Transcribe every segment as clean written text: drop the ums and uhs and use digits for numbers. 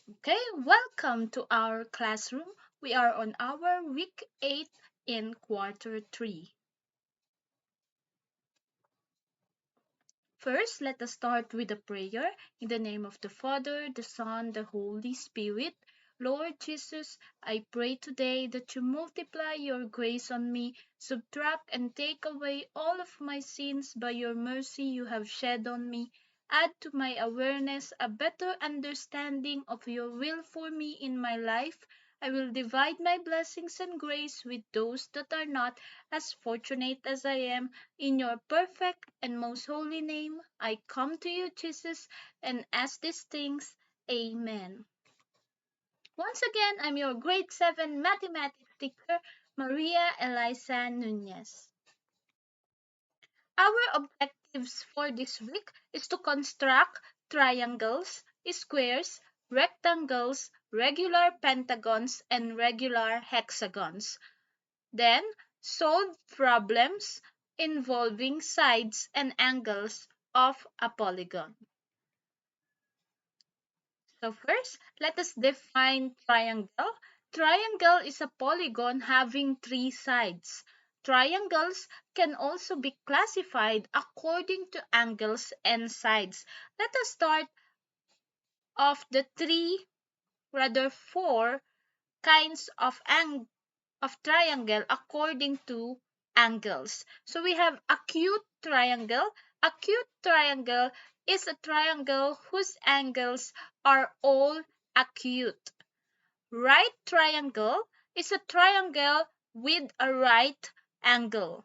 Okay, welcome to our classroom. We are on our week 8 in quarter 3. First, let us start with a prayer. In the name of the Father, the Son, the Holy Spirit. Lord Jesus, I pray today that you multiply your grace on me, subtract and take away all of my sins by your mercy you have shed on me. Add to my awareness a better understanding of your will for me in my life. I will divide my blessings and grace with those that are not as fortunate as I am. In your perfect and most holy name, I come to you, Jesus, and ask these things. Amen. Once again, I'm your grade 7 mathematics teacher, Maria Eliza Nunez. Our objectives for this week is to construct triangles, squares, rectangles, regular pentagons, and regular hexagons. Then, solve problems involving sides and angles of a polygon. So first, let us define triangle. Triangle is a polygon having 3 sides. Triangles can also be classified according to angles and sides. Let us start off the 4 kinds of triangle according to angles. So we have acute triangle. Acute triangle is a triangle whose angles are all acute. Right triangle is a triangle with a right angle.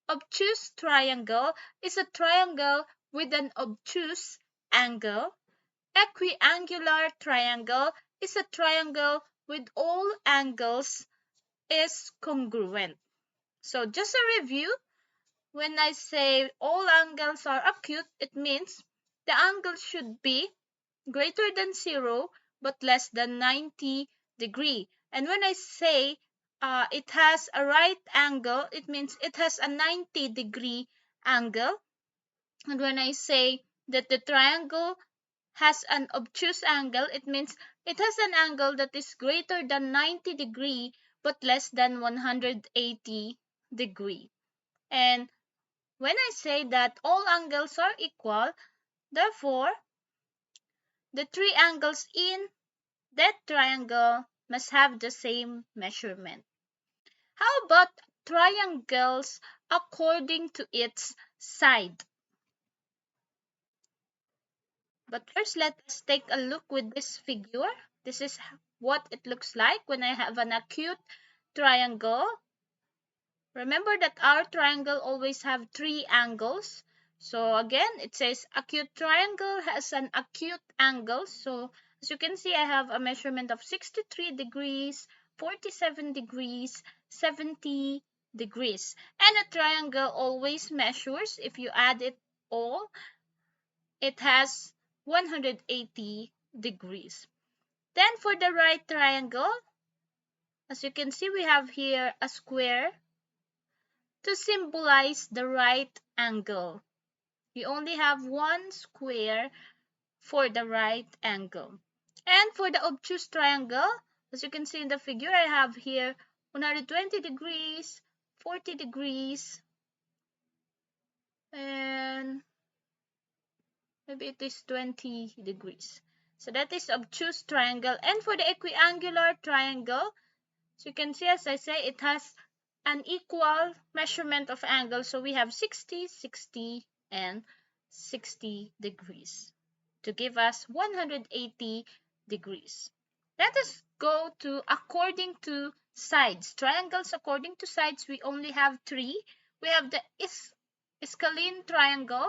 Obtuse triangle is a triangle with an obtuse angle. Equiangular triangle is a triangle with all angles is congruent. So just a review, when I say all angles are acute, it means the angle should be greater than 0 but less than 90 degree. And when I say it has a right angle, it means it has a 90-degree angle. And when I say that the triangle has an obtuse angle, it means it has an angle that is greater than 90 degree but less than 180 degree. And when I say that all angles are equal, therefore the 3 angles in that triangle must have the same measurement. How about triangles according to its side? But first, let us take a look with this figure. This is what it looks like when I have an acute triangle. Remember that our triangle always have 3 angles. So again, it says acute triangle has an acute angle. So as you can see, I have a measurement of 63 degrees, 47 degrees, 70 degrees. And a triangle always measures, if you add it all, it has 180 degrees. Then for the right triangle, as you can see, we have here a square to symbolize the right angle. We only have one square for the right angle. And for the obtuse triangle, as you can see in the figure, I have here 120 degrees, 40 degrees, and maybe it is 20 degrees. So that is obtuse triangle. And for the equiangular triangle, as you can see, as I say, it has an equal measurement of angle. So we have 60, 60, and 60 degrees to give us 180 degrees. Let us go to according to sides. Triangles according to sides, we only have 3. We have the Scalene triangle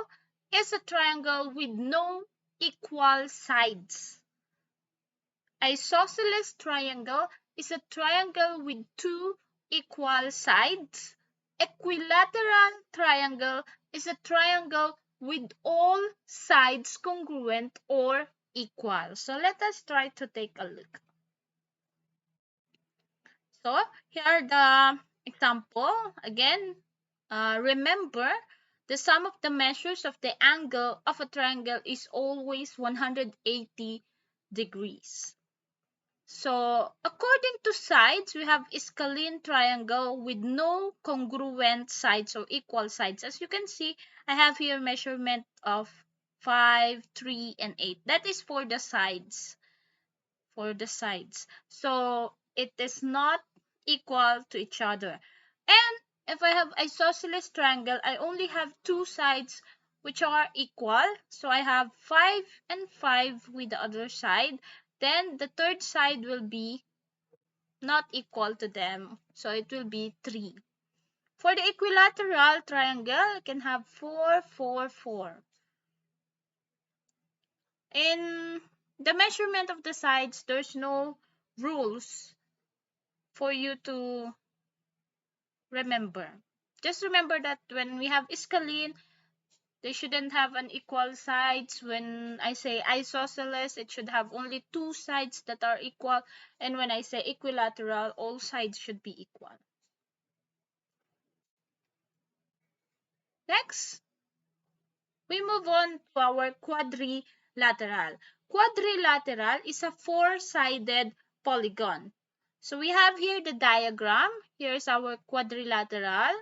is a triangle with no equal sides. Isosceles triangle is a triangle with 2 equal sides. Equilateral triangle is a triangle with all sides congruent or equal. So let us try to take a look. So here are the example. Again, remember the sum of the measures of the angle of a triangle is always 180 degrees. So according to sides, we have scalene triangle with no congruent sides or equal sides. As you can see, I have here measurement of 5, 3, and 8. That is for the sides. For the sides. So it is not equal to each other. And if I have isosceles triangle, I only have two sides which are equal. So I have 5 and 5 with the other side. Then the third side will be not equal to them. So it will be 3. For the equilateral triangle, I can have 4, 4, 4. In the measurement of the sides, there's no rules for you to remember. Just remember that when we have scalene, they shouldn't have an equal sides. When I say isosceles, it should have only two sides that are equal. And when I say equilateral, all sides should be equal. Next, we move on to our quadrilateral. Quadrilateral is a four-sided polygon. So we have here the diagram. Here's our quadrilateral.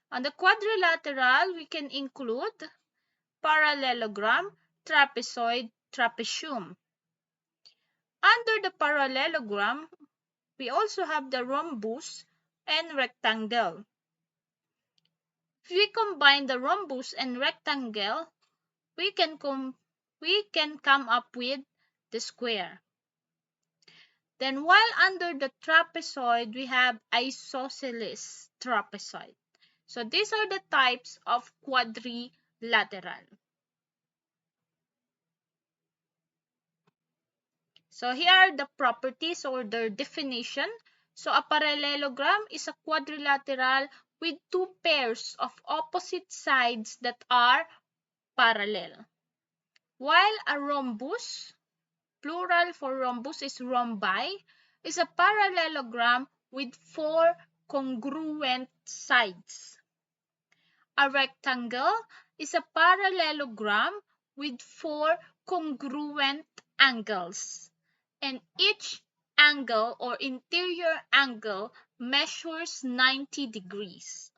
On the quadrilateral, we can include parallelogram, trapezoid, trapezium. Under the parallelogram, we also have the rhombus and rectangle. If we combine the rhombus and rectangle, we can come up with the square. Then while under the trapezoid, we have isosceles trapezoid. So these are the types of quadrilateral. So here are the properties or their definition. So a parallelogram is a quadrilateral with two pairs of opposite sides that are parallel. While a rhombus, plural for rhombus is rhombi, is a parallelogram with four congruent sides. A rectangle is a parallelogram with four congruent angles, and each angle or interior angle measures 90 degrees.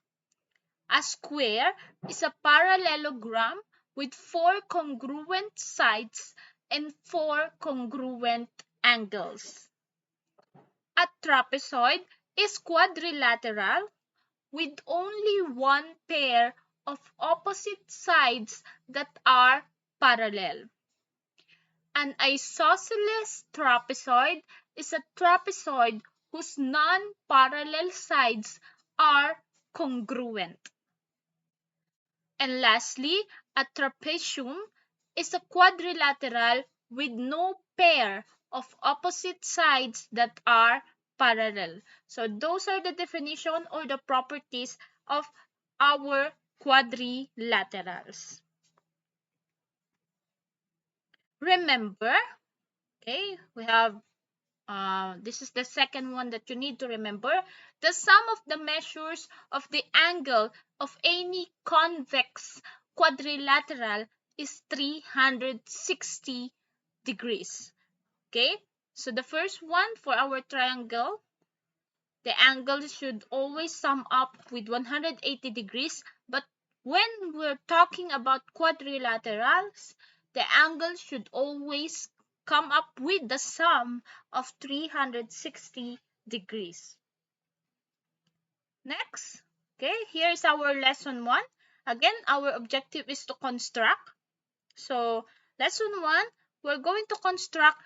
A square is a parallelogram with four congruent sides and four congruent angles. A trapezoid is quadrilateral with only one pair of opposite sides that are parallel. An isosceles trapezoid is a trapezoid whose non-parallel sides are congruent. And lastly, a trapezium is a quadrilateral with no pair of opposite sides that are parallel. So those are the definition or the properties of our quadrilaterals. Remember, okay, we have this is the second one that you need to remember. The sum of the measures of the angle of any convex quadrilateral is 360 degrees. Okay, so the first one for our triangle, the angle should always sum up with 180 degrees. But when we're talking about quadrilaterals, the angle should always come up with the sum of 360 degrees. Next, okay, here's our lesson 1. Again, our objective is to construct. So, lesson 1, we're going to construct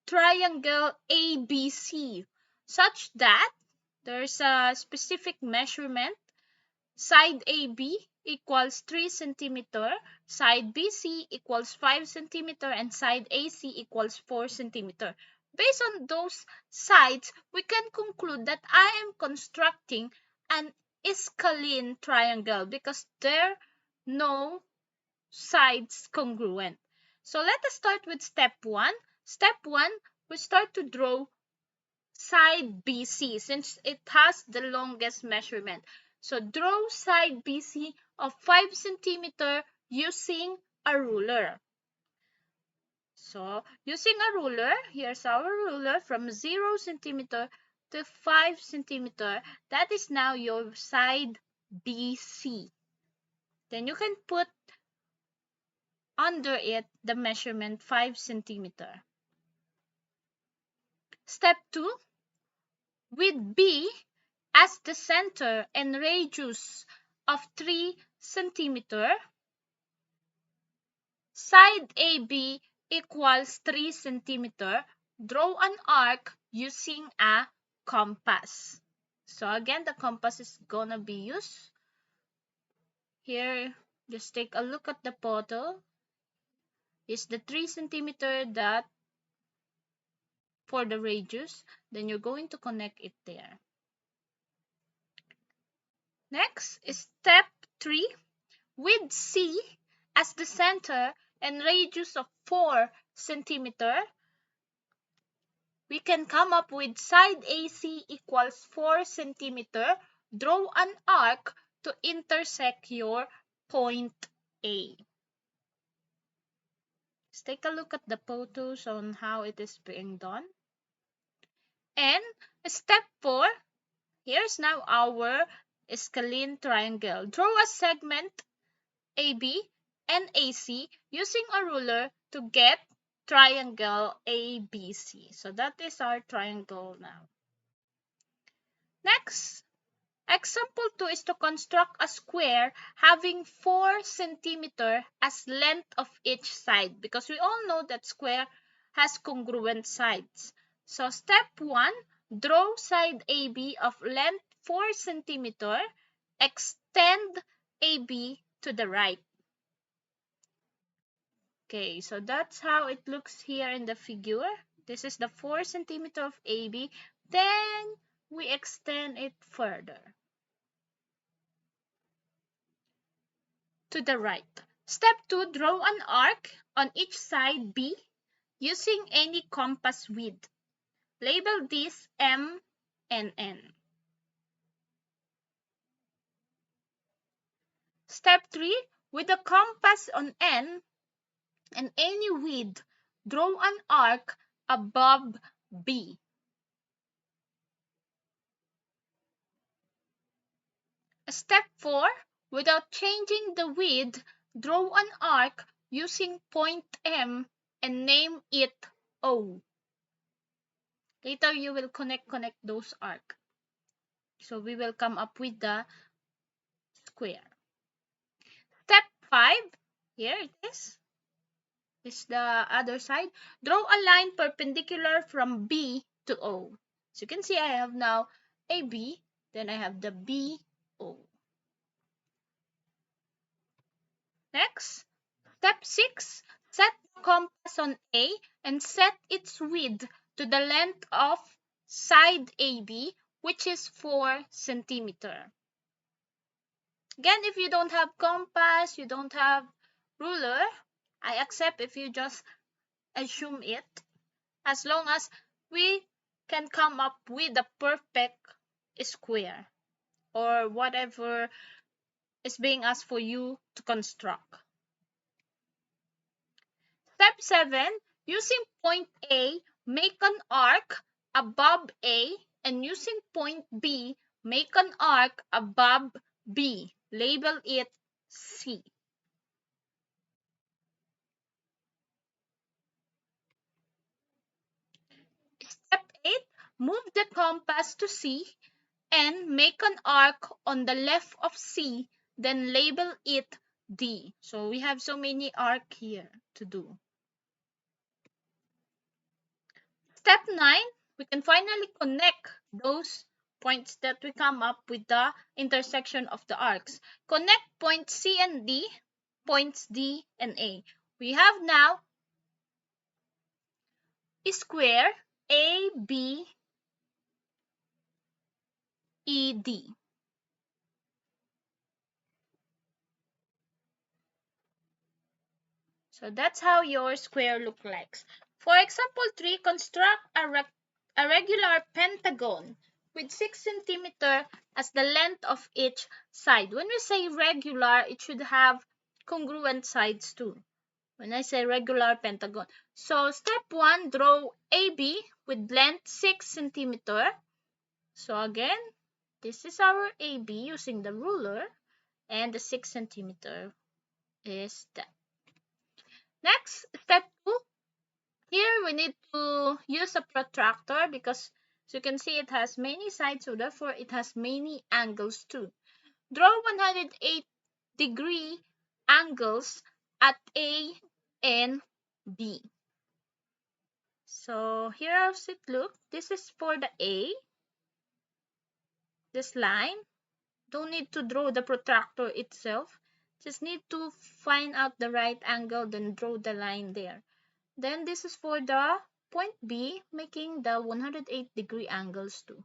triangle ABC such that there's a specific measurement. Side AB equals 3 centimeter, side BC equals 5 centimeter, and side AC equals 4 centimeter. Based on those sides, we can conclude that I am constructing an scalene triangle because there are no sides congruent. So let us start with step 1. Step 1, we start to draw side BC since it has the longest measurement. So draw side BC of 5 centimeter using a ruler. So using a ruler, here's our ruler from 0 centimeter to 5 centimeter. That is now your side BC. Then you can put under it the measurement 5 centimeter. Step 2, with B as the center and radius of 3 centimeter, side AB equals 3 centimeter. Draw an arc using a compass. So again, the compass is gonna be used. Here, just take a look at the photo. Is the 3 centimeter that for the radius? Then you're going to connect it there. Next is step 3. With C as the center and radius of 4 centimeter, we can come up with side AC equals 4 centimeter. Draw an arc to intersect your point A. Let's take a look at the photos on how it is being done. And step 4, here's now our scalene triangle. Draw a segment AB and AC using a ruler to get triangle ABC. So that is our triangle now. Next, example 2 is to construct a square having 4 centimeter as length of each side, because we all know that square has congruent sides. So step 1, draw side AB of length 4 centimeter, extend AB to the right. Okay, so that's how it looks here in the figure. This is the 4 centimeter of AB. Then we extend it further to the right. Step 2, draw an arc on each side B using any compass width. Label this M and N. Step 3, with a compass on N and any width, draw an arc above B. Step 4, without changing the width, draw an arc using point M and name it O. Later you will connect those arcs. So we will come up with the square. Step 5, here it is. This is the other side. Draw a line perpendicular from B to O. So you can see I have now AB, then I have the BO. Next, step 6, set the compass on A and set its width to the length of side AB, which is 4 centimeter. Again, if you don't have compass, you don't have ruler, I accept if you just assume it, as long as we can come up with the perfect square or whatever is being asked for you to construct. Step 7, using point A, make an arc above A, and using point B, make an arc above B. Label it C. Step 8, move the compass to C and make an arc on the left of C, then label it D. So we have so many arcs here to do. Step 9, we can finally connect those points that we come up with the intersection of the arcs. Connect points C and D, points D and A. We have now a square ABED. So that's how your square looks like. For example 3, construct a regular pentagon with 6 centimeter as the length of each side. When we say regular, it should have congruent sides too. When I say regular pentagon. So step 1, draw AB with length 6 centimeter. So again, this is our AB using the ruler, and the 6 centimeter is that. Next, step 2. Here we need to use a protractor because, as you can see, it has many sides, so therefore it has many angles too. Draw 108-degree angles at A and B. So here how's it look. This is for the A. This line. Don't need to draw the protractor itself. Just need to find out the right angle, then draw the line there. Then this is for the point B, making the 108-degree angles too.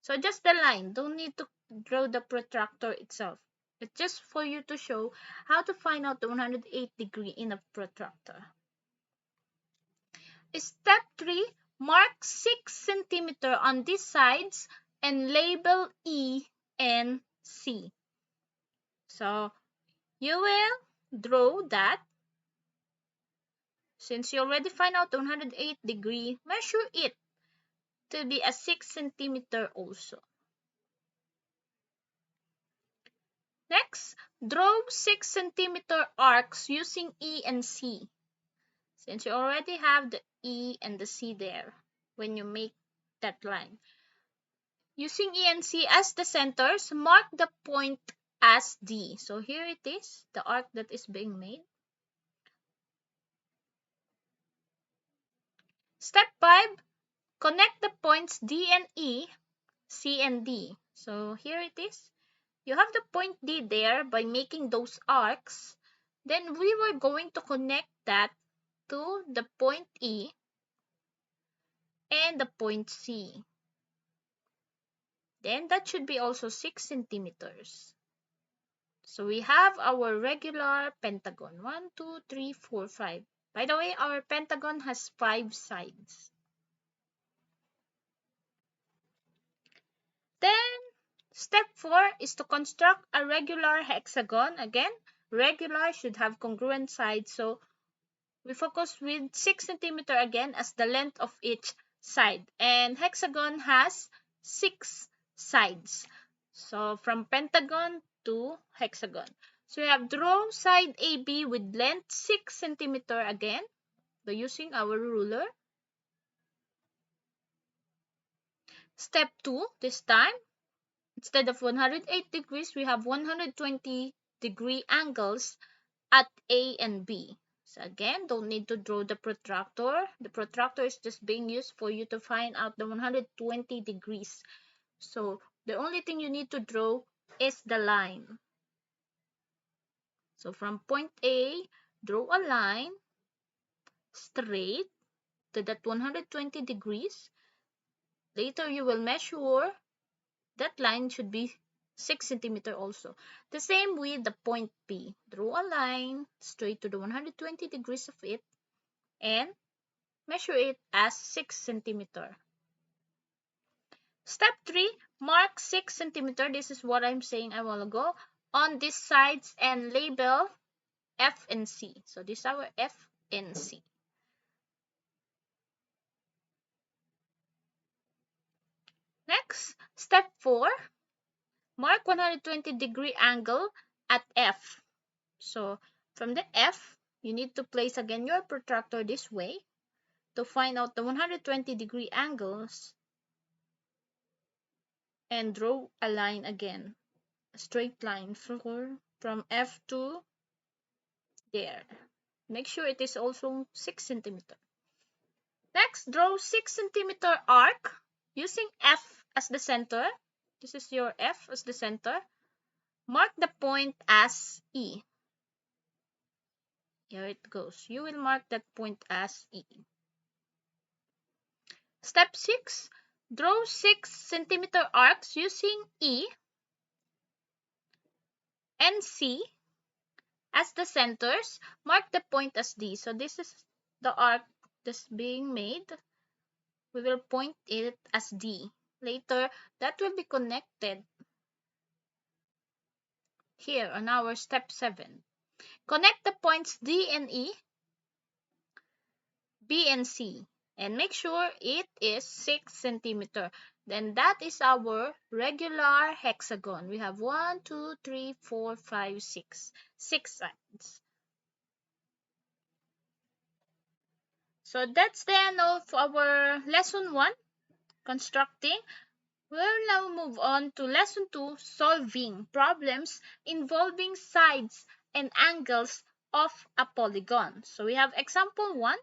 So just the line. Don't need to draw the protractor itself. It's just for you to show how to find out the 108-degree in a protractor. Step 3, mark 6 centimeter on these sides and label E and C. So you will draw that. Since you already find out the 108-degree, measure it to be a 6 centimeter also. Next, draw 6 centimeter arcs using E and C. Since you already have the E and the C there when you make that line. Using E and C as the centers, mark the point as D. So here it is, the arc that is being made. Step 5, connect the points D and E, C and D. So here it is. You have the point D there by making those arcs. Then we were going to connect that to the point E and the point C. Then that should be also 6 centimeters. So we have our regular pentagon. 1, 2, 3, 4, 5. By the way, our pentagon has 5 sides. Then step 4 is to construct a regular hexagon. Again, regular should have congruent sides. So we focus with 6 centimeter again as the length of each side. And hexagon has 6 sides. So from pentagon to hexagon. So we have draw side AB with length 6 centimeter again by using our ruler. Step 2, this time, instead of 108 degrees, we have 120-degree angles at A and B. So again, don't need to draw the protractor. The protractor is just being used for you to find out the 120 degrees. So the only thing you need to draw is the line. So from point A, draw a line straight to that 120 degrees. Later you will measure that line should be 6 centimeter also. The same with the point P. Draw a line straight to the 120 degrees of it and measure it as 6 centimeter. Step 3, mark 6 centimeter. This is what I'm saying a while ago. On these sides and label F and C. So this is our F and C. Next, step 4, mark 120-degree angle at F. So from the F, you need to place again your protractor this way to find out the 120-degree angles and draw a line again, a straight line from F to there. Make sure it is also 6 centimeter. Next, draw 6 centimeter arc using F as the center. This is your F as the center. Mark the point as E. Here it goes. You will mark that point as E. Step 6, draw 6 centimeter arcs using E and C as the centers. Mark the point as D. So this is the arc that's being made. We will point it as D. Later, that will be connected here on our step 7. Connect the points D and E. B and C. And make sure it is 6 centimeter. Then that is our regular hexagon. We have 1, 2, 3, 4, 5, 6. 6 sides. So that's the end of our lesson 1, constructing. We'll now move on to lesson 2, solving problems involving sides and angles of a polygon. So we have example 1,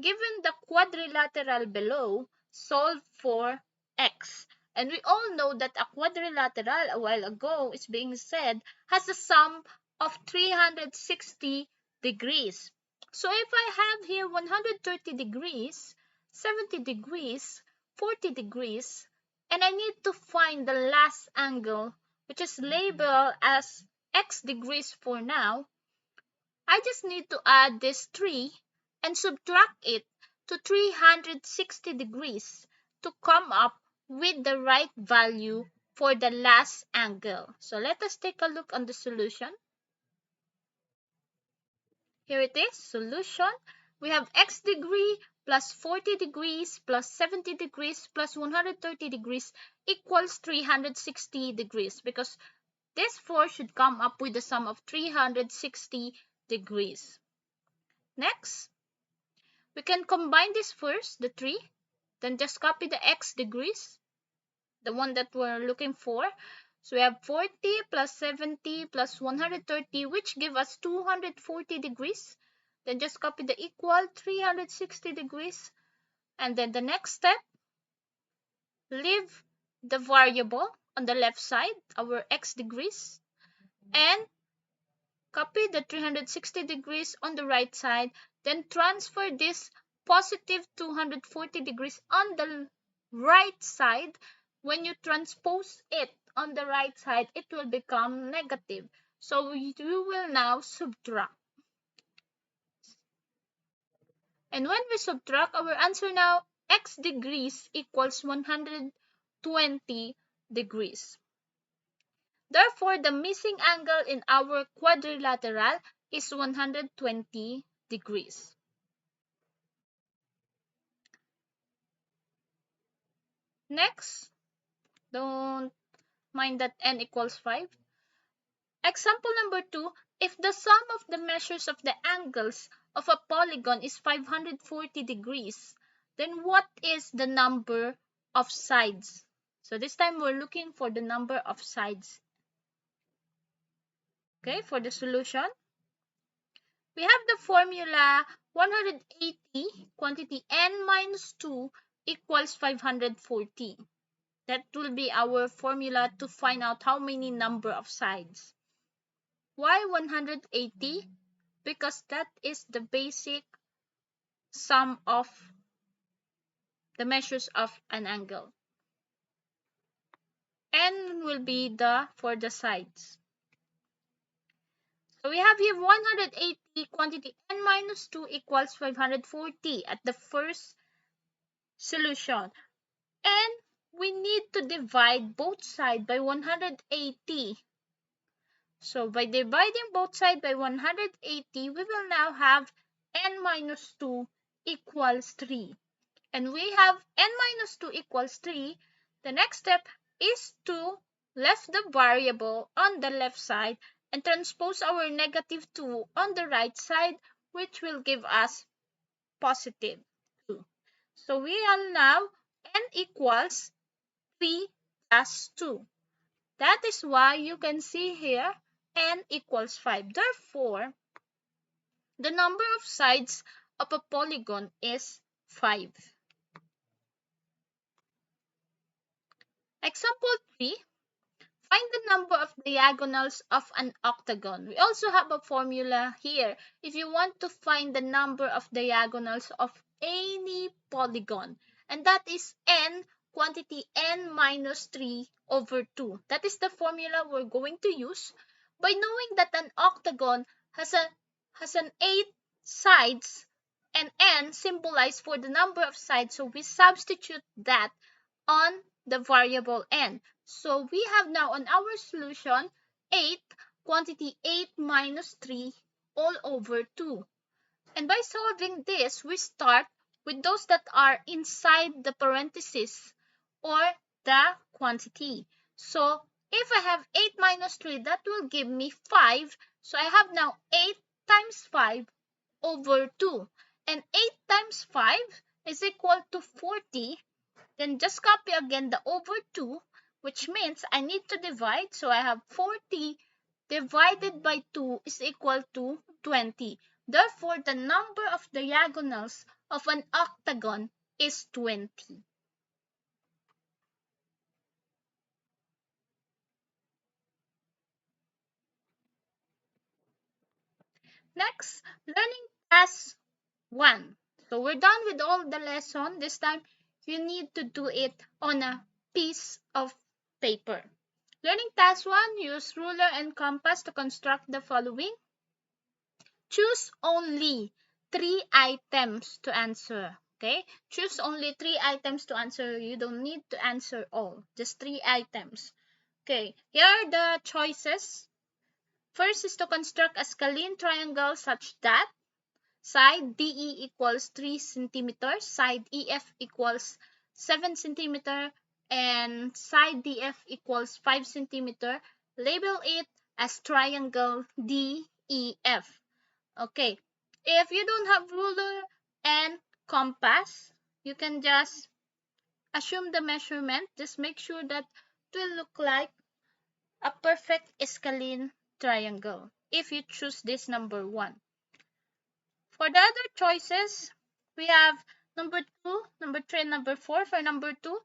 given the quadrilateral below, solve for x. And we all know that a quadrilateral a while ago is being said has a sum of 360 degrees. So if I have here 130 degrees, 70 degrees, 40 degrees, and I need to find the last angle, which is labeled as x degrees for now, I just need to add this 3 and subtract it to 360 degrees to come up with the right value for the last angle. So let us take a look on the solution. Here it is, solution. We have x degree plus 40 degrees plus 70 degrees plus 130 degrees equals 360 degrees, because this 4 should come up with the sum of 360 degrees. Next, we can combine this first, the 3, then just copy the x degrees, the one that we're looking for. So we have 40 plus 70 plus 130, which give us 240 degrees. Then just copy the equal 360 degrees. And then the next step, leave the variable on the left side, our x degrees, and copy the 360 degrees on the right side. Then transfer this positive 240 degrees on the right side. When you transpose it on the right side, it will become negative. So we will now subtract. And when we subtract, our answer now, x degrees equals 120 degrees. Therefore, the missing angle in our quadrilateral is 120 degrees. Next, don't mind that n equals 5. Example number 2, if the sum of the measures of the angles of a polygon is 540 degrees, then what is the number of sides? So this time we're looking for the number of sides. Okay, for the solution, we have the formula 180 quantity n minus 2 equals 540. That will be our formula to find out how many number of sides. Why 180? Because that is the basic sum of the measures of an angle. N will be for the sides. So we have here 180 quantity n minus 2 equals 540 at the first solution. And we need to divide both sides by 180. So by dividing both sides by 180, we will now have n minus 2 equals 3. And we have n minus 2 equals 3. The next step is to left the variable on the left side and transpose our negative 2 on the right side, which will give us positive 2. So we are now n equals 3 plus 2. That is why you can see here n equals 5. Therefore, the number of sides of a polygon is 5. Example 3. Find the number of diagonals of an octagon. We also have a formula here if you want to find the number of diagonals of any polygon. And that is n quantity n minus 3 over 2. That is the formula we're going to use. By knowing that an octagon has an 8 sides and n symbolized for the number of sides, so we substitute that on the variable n. So we have now on our solution 8 quantity 8 minus 3 all over 2. And by solving this, we start with those that are inside the parenthesis or the quantity. So if I have 8 minus 3, that will give me 5. So I have now 8 times 5 over 2. And 8 times 5 is equal to 40. Then just copy again the over 2, which means I need to divide. So I have 40 divided by 2 is equal to 20. Therefore, the number of diagonals of an octagon is 20. Next, learning task 1. So we're done with all the lesson. This time, you need to do it on a piece of paper. Learning task 1, use ruler and compass to construct the following. Choose only 3 items to answer. Okay? Choose only 3 items to answer. You don't need to answer all. Just 3 items. Okay. Here are the choices. First is to construct a scalene triangle such that side DE equals 3 centimeters, side EF equals 7 centimeter, and side DF equals 5 centimeter. Label it as triangle DEF. Okay, if you don't have ruler and compass, you can just assume the measurement. Just make sure that it will look like a perfect scalene triangle if you choose this number 1. For the other choices, we have number 2, number 3, and number 4. For number 2,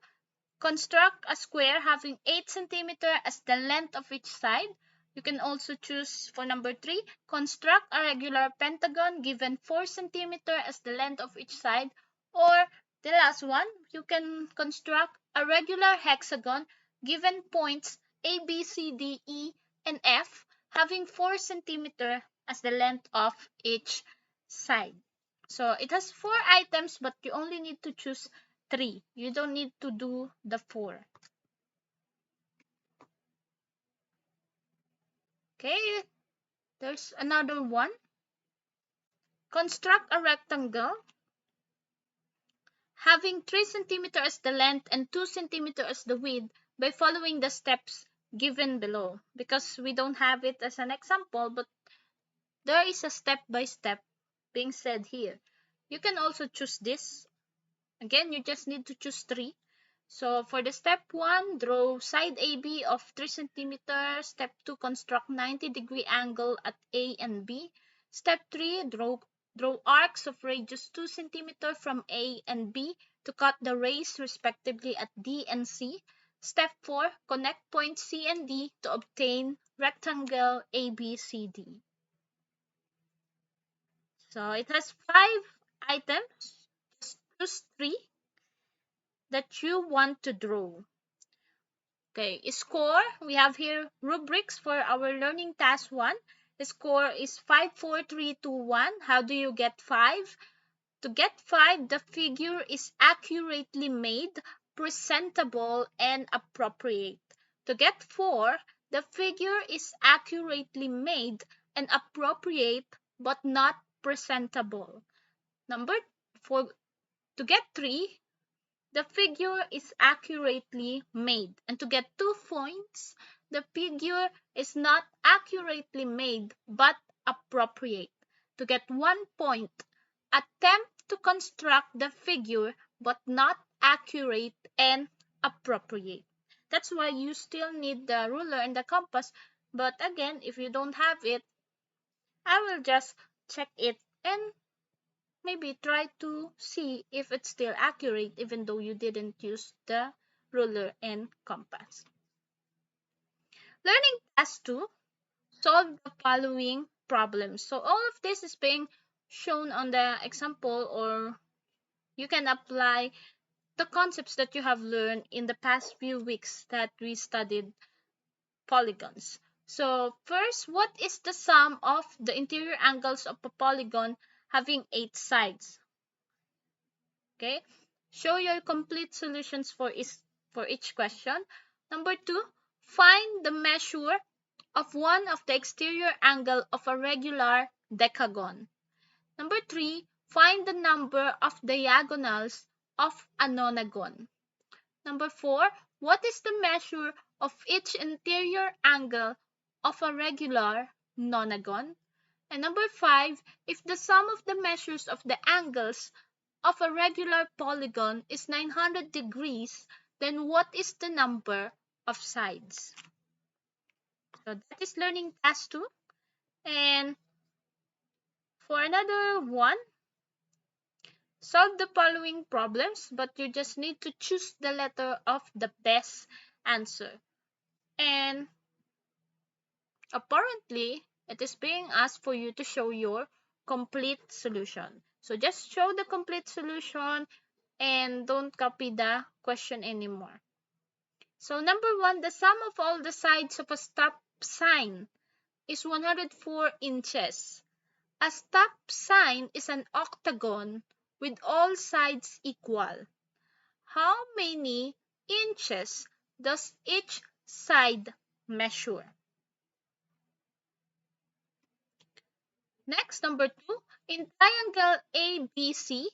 construct a square having 8 centimeter as the length of each side. You can also choose for number 3, construct a regular pentagon given 4 centimeter as the length of each side. Or the last one, you can construct a regular hexagon given points A, B, C, D, E, and F having 4 centimeter as the length of each side. So it has 4 items, but you only need to choose 3. You don't need to do the 4. Okay, there's another one. Construct a rectangle having 3 centimeters as the length and 2 centimeters as the width by following the steps given below. Because we don't have it as an example, but there is a step-by-step being said here. You can also choose this. Again, you just need to choose 3. So for the step 1, draw side AB of 3 cm. Step 2, construct 90-degree angle at A and B. Step 3, draw arcs of radius 2 cm from A and B to cut the rays respectively at D and C. Step 4, connect points C and D to obtain rectangle ABCD. So it has 5 items. Just choose 3 that you want to draw. Okay, score. We have here rubrics for our learning task 1. The score is 5, 4, 3, 2, 1. How do you get 5? To get 5, the figure is accurately made, presentable, and appropriate. To get 4, the figure is accurately made and appropriate but not presentable. Number 4, to get 3, the figure is accurately made. And to get 2 points, the figure is not accurately made but appropriate. To get 1 point, attempt to construct the figure but not accurate and appropriate. That's why you still need the ruler and the compass. But again, if you don't have it, I will just check it and maybe try to see if it's still accurate even though you didn't use the ruler and compass. Learning task 2, solve the following problems. So all of this is being shown on the example, or you can apply the concepts that you have learned in the past few weeks that we studied polygons. So first, what is the sum of the interior angles of a polygon having 8 sides? Okay, show your complete solutions for each question. Number 2, find the measure of one of the exterior angle of a regular decagon. Number 3, Find the number of diagonals of a nonagon. Number 4, what is the measure of each interior angle of a regular nonagon? And number 5, if the sum of the measures of the angles of a regular polygon is 900 degrees, then what is the number of sides? So that is learning task 2. And for another one, solve the following problems, but you just need to choose the letter of the best answer. And apparently, it is being asked for you to show your complete solution. So just show the complete solution and don't copy the question anymore. So number 1, the sum of all the sides of a stop sign is 104 inches. A stop sign is an octagon with all sides equal. How many inches does each side measure? Next, number 2, in triangle ABC,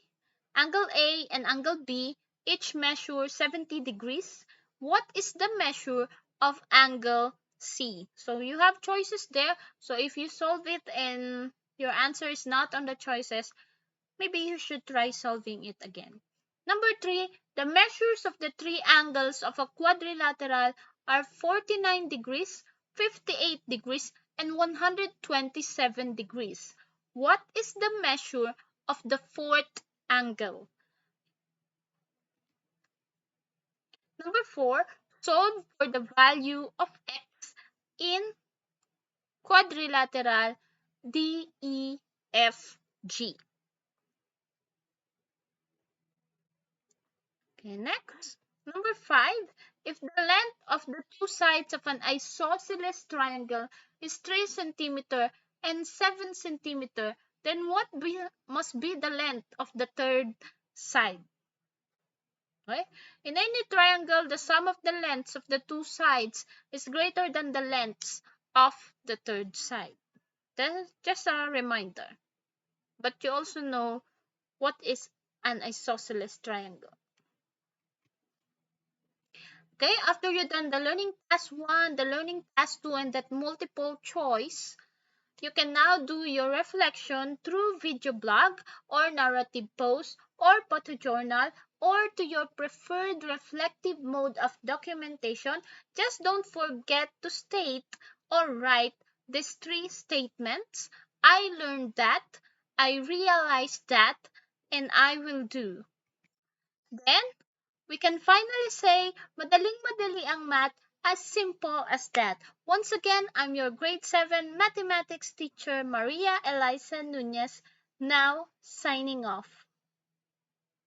angle A and angle B each measure 70 degrees. What is the measure of angle C? So you have choices there. So if you solve it and your answer is not on the choices, maybe you should try solving it again. Number 3, the measures of the three angles of a quadrilateral are 49 degrees, 58 degrees, and 127 degrees. What is the measure of the fourth angle? Number 4, solve for the value of x in quadrilateral DEFG. Okay, next. Number 5, if the length of the two sides of an isosceles triangle is 3 centimeter and 7 centimeter, then what must be the length of the third side? Okay? In any triangle, the sum of the lengths of the two sides is greater than the lengths of the third side. That's just a reminder. But you also know what is an isosceles triangle. Okay, after you've done the learning task 1, the learning task 2, and that multiple choice, you can now do your reflection through video blog or narrative post or photojournal or to your preferred reflective mode of documentation. Just don't forget to state or write these 3 statements. I learned that, I realized that, and I will do. Then, we can finally say, madaling-madali ang math, as simple as that. Once again, I'm your grade 7 mathematics teacher, Maria Eliza Nunez, now signing off.